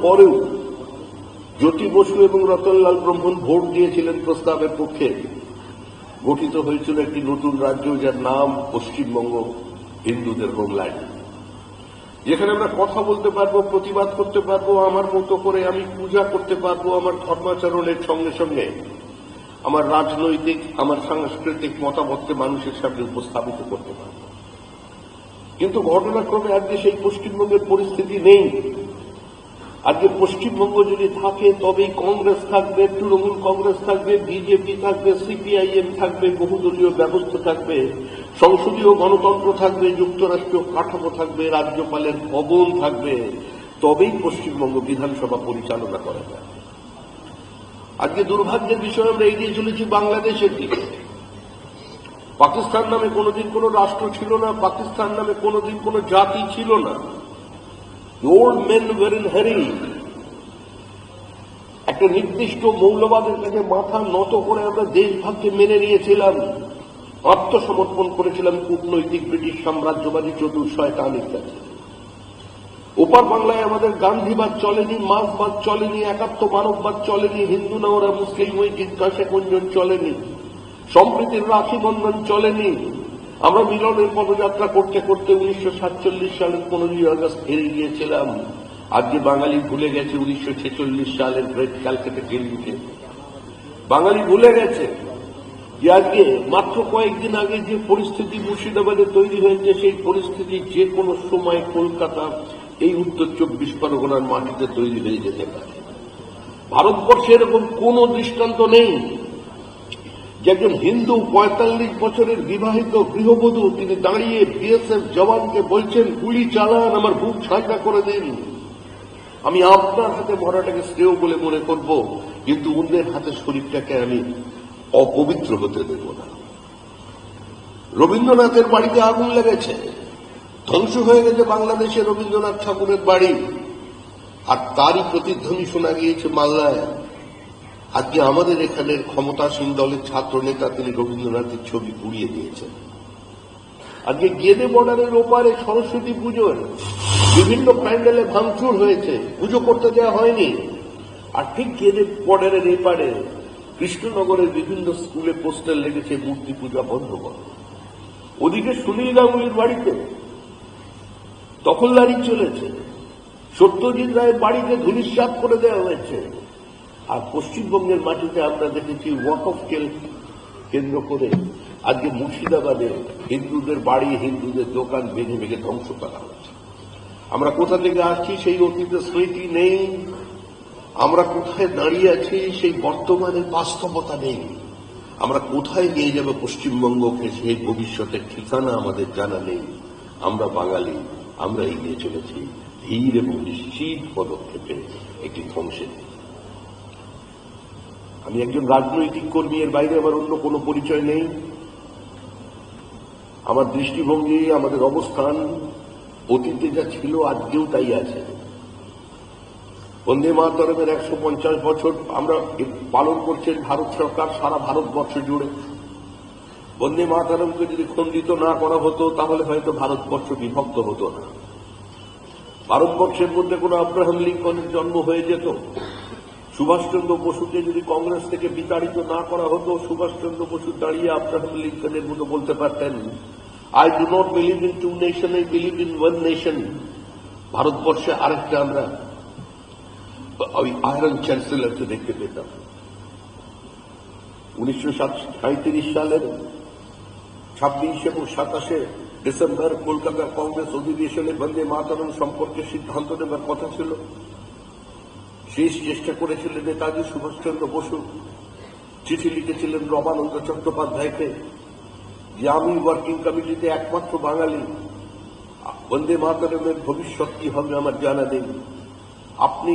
পরেও জ্যোতি বসু এবং রতনলাল ব্রহ্মণ ভোট দিয়েছিলেন প্রস্তাবের পক্ষে। গঠিত হয়েছিল একটি নতুন রাজ্য, যার নাম পশ্চিমবঙ্গ, হিন্দুদের হোমল্যান্ড, যেখানে আমরা কথা বলতে পারবো, প্রতিবাদ করতে পারবো, আমার মতো করে আমি পূজা করতে পারবো, আমার ধর্মাচরণের সঙ্গে সঙ্গে আমার রাজনৈতিক, আমার সাংস্কৃতিক মতামতকে মানুষের সামনে উপস্থাপিত করতে পারবো। কিন্তু ঘটনাক্রমে আজকে সেই পশ্চিমবঙ্গের পরিস্থিতি নেই। আজকে পশ্চিমবঙ্গ যদি থাকে তবেই কংগ্রেস থাকবে, তৃণমূল কংগ্রেস থাকবে, বিজেপি থাকবে, সিপিআইএম থাকবে, বহুদলীয় ব্যবস্থা থাকবে, সংসদীয় গণতন্ত্র থাকবে, যুক্তরাষ্ট্রীয় কাঠামো থাকবে, রাজ্যপালের ভবন থাকবে, তবেই পশ্চিমবঙ্গ বিধানসভা পরিচালনা করা যাবে। আজকে দুর্ভাগ্যের বিষয় আমরা এগিয়ে চলেছি বাংলাদেশের দিকে। পাকিস্তান নামে কোনোদিন কোনো রাষ্ট্র ছিল না, পাকিস্তান নামে কোনোদিন কোনো জাতি ছিল না। Old main war in Harry. একটা নির্দিষ্ট মৌলবাদের কাছে মাথা নত করে আমরা দেশভাগকে মেনে নিয়েছিলাম, আত্মসমর্পণ করেছিলাম কূটনৈতিক ব্রিটিশ সাম্রাজ্যবাদী চতুর্শয়তানির কাছে। ওপার বাংলায় আমাদের গান্ধীবাদ চলেনি, মার্ক্সবাদ চলেনি, একাত্ম মানববাদ চলেনি, হিন্দু না ওরা মুসলিম ওই জিজ্ঞাসা কুঞ্জন চলেনি, সম্প্রীতির রাখি বন্ধন চলেনি। আমরা মিলনের পদযাত্রা করতে করতে 1947 সালের 15ই আগস্ট হেরে গিয়েছিলাম। আজকে বাঙালি ভুলে গেছে 1946 সালের গ্রেট ক্যালকাটা দিল্লিতে। বাঙালি ভুলে গেছে যে আজকে মাত্র কয়েকদিন আগে যে পরিস্থিতি মুর্শিদাবাদে তৈরি হয়েছে, সেই পরিস্থিতি যে কোনো সময় কলকাতা, এই উত্তর 24 পরগনার মাটিতে তৈরি হয়ে যেতে পারে। ভারতবর্ষে এরকম কোন দৃষ্টান্ত নেই যে একজন হিন্দু 45 বছরের বিবাহিত গৃহবধূ তিনি দাঁড়িয়ে বিএসএফ জওয়ানকে বলছেন, গুলি চালান, আমার বুক ঠান্ডা করে দিন, আমি আপনার হাতে মরাটাকে শ্রেয় বলে মনে করব, কিন্তু অন্যের হাতে শরীরটাকে আমি অপবিত্র হতে দেব না। রবীন্দ্রনাথের বাড়িতে আগুন লেগেছে, ধ্বংস হয়ে গেছে বাংলাদেশে রবীন্দ্রনাথ ঠাকুরের বাড়ি, আর তারই প্রতিধ্বনি শোনা গিয়েছে মালদায়। আজকে আমাদের এখানের ক্ষমতাসীন দলের ছাত্র নেতা তিনি রবীন্দ্রনাথের ছবি পুড়িয়ে দিয়েছেন। আজকে গেদে বর্ডারের ওপারে সরস্বতী পুজোর বিভিন্ন প্যান্ডেলে ভাঙচুর হয়েছে, পুজো করতে দেওয়া হয়নি। আর ঠিক গেদে বর্ডারের এপারে কৃষ্ণনগরের বিভিন্ন স্কুলে পোস্টার লেগেছে, মূর্তি পূজা বন্ধ করো। ওদিকে সুনীল গাঙ্গুলির বাড়িতে দখলদারি চলেছে, সত্যজিৎ রায়ের বাড়িতে ধূলিসাৎ করে দেওয়া হয়েছে। আর পশ্চিমবঙ্গের মাটিতে আমরা দেখেছি ওয়াকফকে কেন্দ্র করে আজকে মুর্শিদাবাদে হিন্দুদের বাড়ি, হিন্দুদের দোকান ভেঙে ভেঙে ধ্বংস করা হচ্ছে। আমরা কোথা থেকে আসছি সেই অতীতের স্মৃতি নেই, আমরা কোথায় দাঁড়িয়ে আছি সেই বর্তমানের বাস্তবতা নেই। আমরা কোথায় নিয়ে যাবে পশ্চিমবঙ্গকে সেই ভবিষ্যতের ঠিকানা আমাদের জানা নেই। আমরা বাঙালি, আমরা এগিয়ে চলেছি ধীর এবং নিশ্চিত পদক্ষেপে একটি ধ্বংসের। আমি একজন রাজনৈতিক কর্মী, এর বাইরে আমার অন্য কোনো পরিচয় নেই। আমার দৃষ্টিভঙ্গি, আমাদের অবস্থান অতীতে যা ছিল আজকেও তাই আছে। বন্দে মাতরমের 150 বছর আমরা পালন করছেন ভারত সরকার সারা ভারতবর্ষ জুড়ে। বন্দে মাতরমকে যদি খণ্ডিত না করা হতো তাহলে হয়তো ভারতবর্ষ বিভক্ত হতো না। ভারতবর্ষের মধ্যে কোনো আব্রাহাম লিঙ্কনের জন্ম হয়ে যেত। সুভাষচন্দ্র বসুকে যদি কংগ্রেস থেকে বিতাড়িত না করা হতো, সুভাষচন্দ্র বসু দাঁড়িয়ে আব্রাহাম লিঙ্কনের মতো বলতে পারতেন, I do not believe in two nation, I believe in one nation. ভারতবর্ষে আরেকটা আমরা ওই আয়রন চ্যান্সেলরকে দেখতে পেতাম। 1937 সালের 26 এবং 27 ডিসেম্বর কলকাতার কংগ্রেস অধিবেশনে বন্দে মাতরম সম্পর্কে সিদ্ধান্ত নেবার কথা ছিল। শেষ চেষ্টা করেছিলেন নেতাজি সুভাষচন্দ্র বসু, চিঠি লিখেছিলেন রমানন্দ চট্টোপাধ্যায়কে যে আমি ওয়ার্কিং কমিটিতে একমাত্র বাঙালি, বন্দে মাতরমের ভবিষ্যৎ কি হবে আমার জানা নেই, আপনি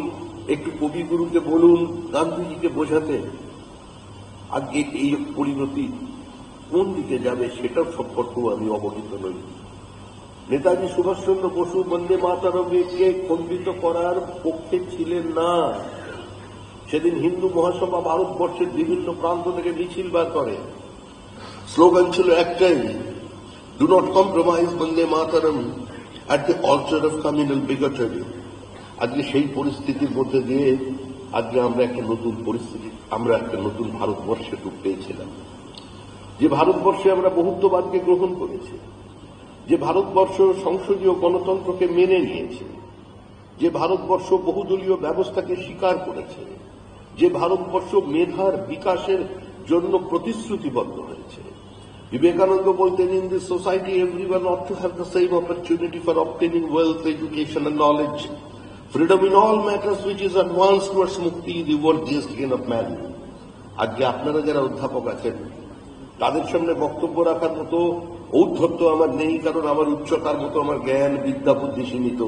একটু কবিগুরুকে বলুন গান্ধীজিকে বোঝাতে। আজকে এই পরিণতি কোন দিকে যাবে সেটাও সম্পর্কেও আমি অবহিত নই। নেতাজি সুভাষচন্দ্র বসু বন্দে মাতরমকে খণ্ডিত করার পক্ষে ছিলেন না। সেদিন হিন্দু মহাসভা ভারতবর্ষের বিভিন্ন প্রান্ত থেকে মিছিল বার করে, স্লোগান ছিল একটাই, do not compromise Bande Mataram at the altar of communal bigotry. আজকে সেই পরিস্থিতির মধ্যে দিয়ে আজকে আমরা একটা নতুন পরিস্থিতি, আমরা একটা নতুন ভারতবর্ষে রূপ পেয়েছিলাম। যে ভারতবর্ষে আমরা বহুত্ববাদকে গ্রহণ করেছি, যে ভারতবর্ষ সংসদীয় গণতন্ত্রকে মেনে নিয়েছে, যে ভারতবর্ষ বহুদলীয় ব্যবস্থাকে স্বীকার করেছে, যে ভারতবর্ষ মেধার বিকাশের জন্য প্রতিশ্রুতিবদ্ধ হয়েছে। বিবেকানন্দ বলতেন, in this society everyone ought to have the same opportunity for obtaining wealth, education and knowledge, freedom in all matters which is advanced towards mukti, the worthiest gain of man. আজকে আপনারা যারা অধ্যাপক আছেন তাদের সামনে বক্তব্য রাখার মতো ঔদ্ধত্য আমার নেই, কারণ আমার উচ্চতার মতো আমার জ্ঞান বিদ্যা বুদ্ধি সীমিত।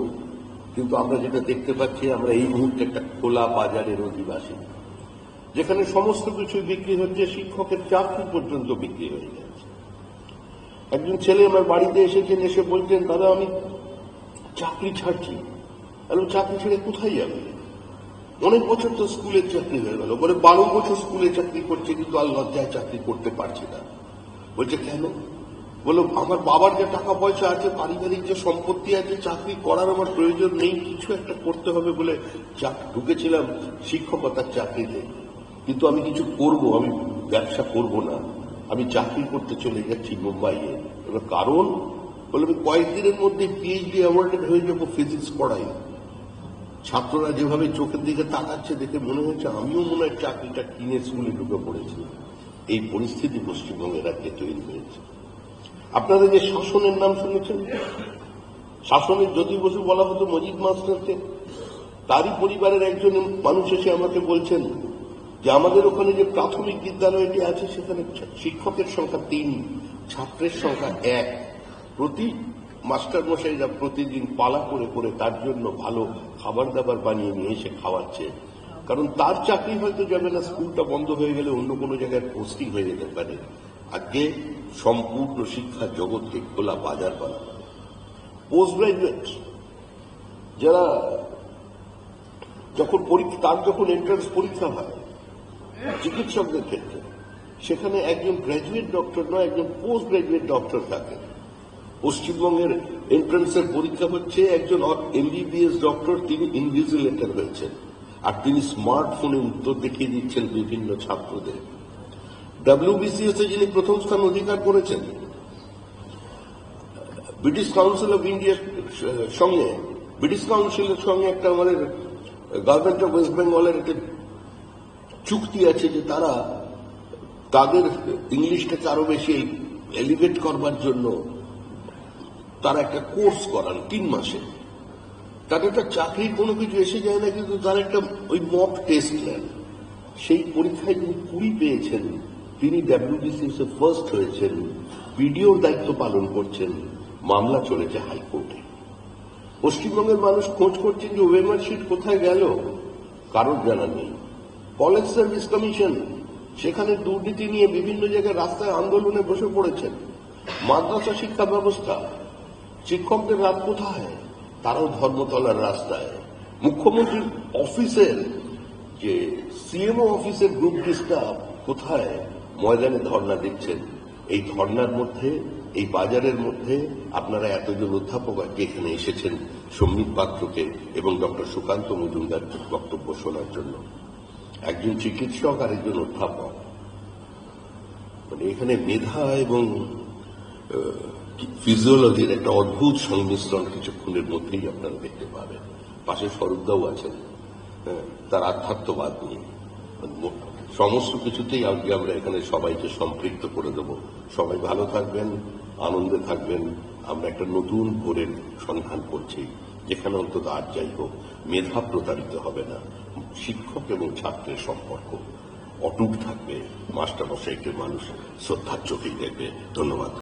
কিন্তু আমরা যেটা দেখতে পাচ্ছি, আমরা এই মুহূর্তে একটা খোলা বাজারের অধিবাসী, যেখানে সমস্ত কিছু বিক্রি হচ্ছে, শিক্ষকের চাকরি পর্যন্ত বিক্রি হয়ে যাচ্ছে। একজন ছেলে আমার বাড়িতে এসেছেন, এসে বলছেন, দাদা আমি চাকরি ছাড়ছি। চাকরি ছেড়ে কোথায় যাবে? অনেক বছর তো স্কুলের চাকরি হয়ে গেল, বলে 12 বছর স্কুলে চাকরি করছে, কিন্তু আর লজ্জায় চাকরি করতে পারছে না। বলছে কেন? বলো আমার বাবার যে টাকা পয়সা আছে, পারিবারিক যে সম্পত্তি আছে, চাকরি করার আমার প্রয়োজন নেই, কিছু একটা করতে হবে বলে ঢুকেছিলাম শিক্ষকতার চাকরিতে, কিন্তু আমি কিছু করব, আমি ব্যবসা করব না, আমি চাকরি করতে চলে যাচ্ছি মুম্বাইয়ে। এবার কারণ বলে আমি কয়েকদিনের মধ্যে পিএইচডি অ্যাওয়ার্ডেড হয়ে যাবো, ফিজিক্স পড়াই। ছাত্ররা যেভাবে চোখের দিকে তাকাচ্ছে দেখে মনে হচ্ছে আমিও মনে হয় চাকরিটা কিনে স্কুলে ঢুকে পড়েছি। এই পরিস্থিতি পশ্চিমবঙ্গের রাজ্যে তৈরি হয়েছে। আপনারা যে শাসনের নাম শুনেছেন, শাসনের জ্যোতি বসু বলা হতো মজিদ মাস্টারকে, তারই পরিবারের একজন মানুষ এসে আমাকে বলছেন যে আমাদের ওখানে যে প্রাথমিক বিদ্যালয়টি আছে সেখানে শিক্ষকের সংখ্যা 3, ছাত্রের সংখ্যা 1। প্রতি মাস্টার মশাইরা প্রতিদিন পালা করে করে তার জন্য ভালো খাবার দাবার বানিয়ে নিয়ে এসে খাওয়াচ্ছে, কারণ তার চাকরি হয়তো যাবে না, স্কুলটা বন্ধ হয়ে গেলে অন্য কোনো জায়গায় পোস্টিং হয়ে যেতে পারে। আজকে সম্পূর্ণ শিক্ষা জগৎকে খোলা বাজার বানানো। পোস্ট গ্রাজুয়েট যারা যখন এন্ট্রান্স পরীক্ষা হয় চিকিৎসকদের ক্ষেত্রে, সেখানে একজন গ্র্যাজুয়েট ডক্টর নয়, একজন পোস্ট গ্র্যাজুয়েট ডক্টর থাকে। পশ্চিমবঙ্গের এন্ট্রান্সের পরীক্ষা হচ্ছে একজন এমবিবিএস ডক্টর, তিনি ইনভিজিলেটর হয়েছেন, আর তিনি স্মার্টফোনে উত্তর দেখিয়ে দিচ্ছেন বিভিন্ন ছাত্রদের। ডব্লিউবিসিএস এ যিনি প্রথম স্থান অধিকার করেছেন, ব্রিটিশ কাউন্সিলের সঙ্গে একটা আমাদের গভর্নমেন্ট অফ ওয়েস্ট বেঙ্গলের একটা চুক্তি আছে যে তারা তাদের ইংলিশটাকে আরো বেশি এলিভেট করবার জন্য তারা একটা কোর্স করান 3 মাসে। তাদের একটা চাকরির কোনো কিছু এসে যায় না, কিন্তু তারা একটা ওই মক টেস্ট নেন। সেই পরীক্ষায় যিনি 20 পেয়েছেন, তিনি ডব্লিউবিসিএস এ ফার্স্ট হয়েছেন, বিডিওর দায়িত্ব পালন করছেন, মামলা চলেছে হাইকোর্টে। পশ্চিমবঙ্গের মানুষ খোঁজ করছেন যে ওয়েমার শিট কোথায় গেল, কারোর জানা নেই। কলেজ সার্ভিস কমিশন, সেখানে দুর্নীতি নিয়ে বিভিন্ন জায়গায় রাস্তায় আন্দোলনে বসে পড়েছেন। মাদ্রাসা শিক্ষা ব্যবস্থা, শিক্ষকদের রাত কোথায়, তারাও ধর্মতলার রাস্তায়। মুখ্যমন্ত্রীর অফিসের যে সিএমও অফিসের গ্রুপ ডি স্টাফ কোথায়, ময়দানে ধর্ণা দিচ্ছেন। এই ধর্ণার মধ্যে, এই বাজারের মধ্যে আপনারা এতজন অধ্যাপক এখানে এসেছেন সম্বিত পাত্রকে এবং ডক্টর সুকান্ত মজুমদার বক্তব্য শোনার জন্য। একজন চিকিৎসক আর একজন অধ্যাপক, মানে এখানে মেধা এবং ফিজিওলজির একটা অদ্ভুত সংমিশ্রণ কিছুক্ষণের মধ্যেই আপনারা দেখতে পাবেন। পাশে স্বরূপদাও আছেন, তার আধ্যাত্মবাদ নিয়ে সমস্ত কিছুতেই আজকে আমরা এখানে সবাইকে সম্পৃক্ত করে দেব। সবাই ভালো থাকবেন, আনন্দে থাকবেন। আমরা একটা নতুন ভোরের সন্ধান করছি, যেখানে অন্তত আর যাই হোক মেধা প্রতারিত হবে না, শিক্ষক এবং ছাত্রের সম্পর্ক অটুট থাকবে, মাস্টারমশাইকে মানুষ শ্রদ্ধার চোখেই দেখবে। ধন্যবাদ।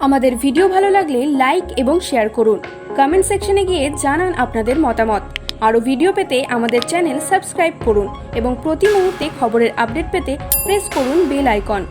আমাদের ভিডিও ভালো লাগলে লাইক এবং শেয়ার করুন। কমেন্ট সেকশনে গিয়ে জানান আপনাদের মতামত। আরও ভিডিও পেতে আমাদের চ্যানেল সাবস্ক্রাইব করুন এবং প্রতি মুহূর্তে খবরের আপডেট পেতে প্রেস করুন বেল আইকন।